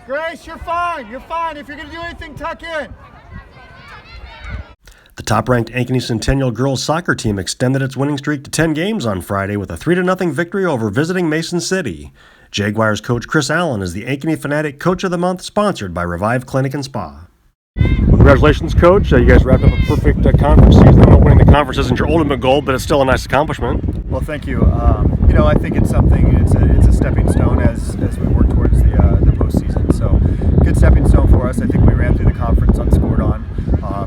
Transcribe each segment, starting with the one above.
Grace, you're fine. You're fine. If you're going to do anything, tuck in. The top-ranked Ankeny Centennial girls soccer team extended its winning streak to 10 games on Friday with a 3-0 victory over visiting Mason City. Jaguars coach Chris Allen is the Ankeny Fanatic Coach of the Month, sponsored by Revive Clinic and Spa. Congratulations, Coach. You guys wrapped up a perfect conference season. I know winning the conference isn't your ultimate goal, but it's still a nice accomplishment. Well, thank you. I think it's something. It's a stepping stone as we work towards the postseason. So, good stepping stone for us. I think we ran through the conference unscored on.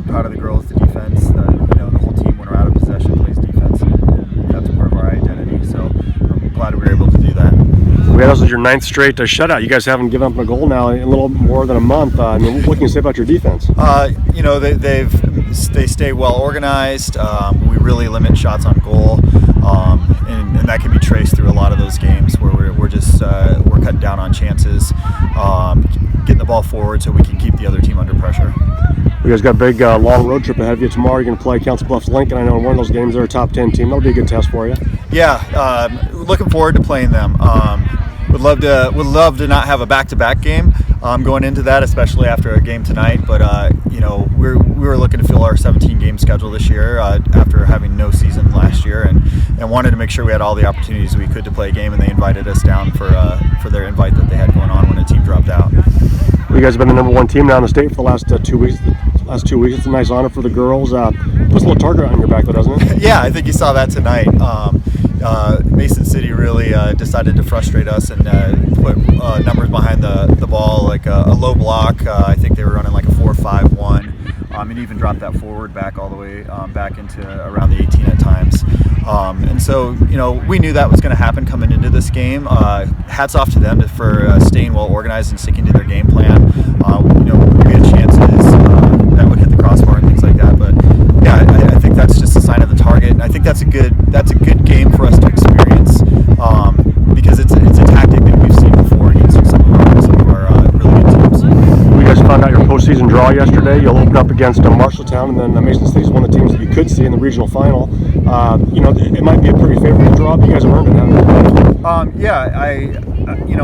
Proud of the girls, the defense. The whole team, when we're out of possession, plays defense, and that's part of our identity. So, I'm glad we were able to do that. This is your 9th straight shutout. You guys haven't given up a goal now in a little more than a month. What can you say about your defense? They stay well organized. We really limit shots on goal, and that can be traced through a lot of those games where we're cutting down on chances, getting the ball forward so we can keep the other team under pressure. You guys got a big long road trip ahead of you tomorrow. You're going to play Council Bluffs Lincoln. I know in one of those games they're a top 10 team. That'll be a good test for you. Yeah, looking forward to playing them. Would love to not have a back-to-back game going into that, especially after a game tonight. But we were looking to fill our 17-game schedule this year after having no season last year, and wanted to make sure we had all the opportunities we could to play a game. And they invited us down for their invite that they had going on when a team dropped out. Well, you guys have been the number 1 team now in the state for the last 2 weeks. It's a nice honor for the girls. Puts a little target on your back, though, doesn't it? Yeah, I think you saw that tonight. Mason City really decided to frustrate us and put numbers behind the ball, like a low block. I think they were running like a 4-5-1, and even dropped that forward back all the way back into around the 18 at times. And so, we knew that was going to happen coming into this game. Hats off to them for staying well organized and sticking to their game plan. We had chances that would hit the crossbar and things like that, but yeah, I think that's just a sign of the target, and I think that's a good game for us to experience because it's a tactic that we've seen before against some of our really good teams. You guys found out your postseason draw yesterday. You'll open up against Marshalltown, and then Mason City is one of the teams that you could see in the regional final. It might be a pretty favorable draw, but you guys have earned it, haven't you?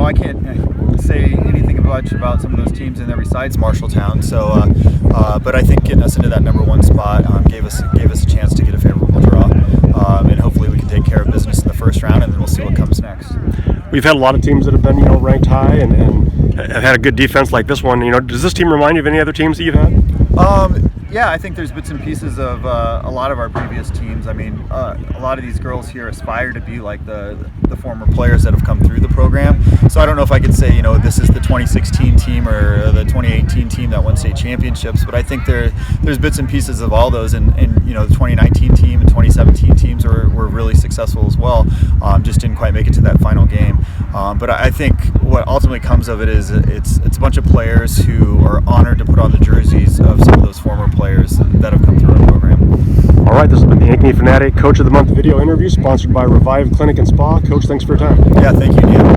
I can't say anything much about some of those teams in there besides Marshalltown. So, but I think getting us into that number 1 spot gave us a chance to get a favorable draw, and hopefully we can take care of business in the first round, and then we'll see what comes next. We've had a lot of teams that have been ranked high and have had a good defense like this one. Does this team remind you of any other teams that you've had? Yeah, I think there's bits and pieces of a lot of our previous teams. I mean, a lot of these girls here aspire to be like the former players that have come through the program. So I don't know if I could say, this is the 2016 team or the 2018 team that won state championships, but I think there's bits and pieces of all those. And the 2019 team and 2017 teams were really successful as well. Just didn't quite make it to that final game. But I think what ultimately comes of it is it's a bunch of players who are honored to put on the jerseys of some of those former players that have come through our program. All right, this has been the Ankeny Fanatic Coach of the Month video interview, sponsored by Revive Clinic and Spa. Coach, thanks for your time. Yeah, thank you, Neil.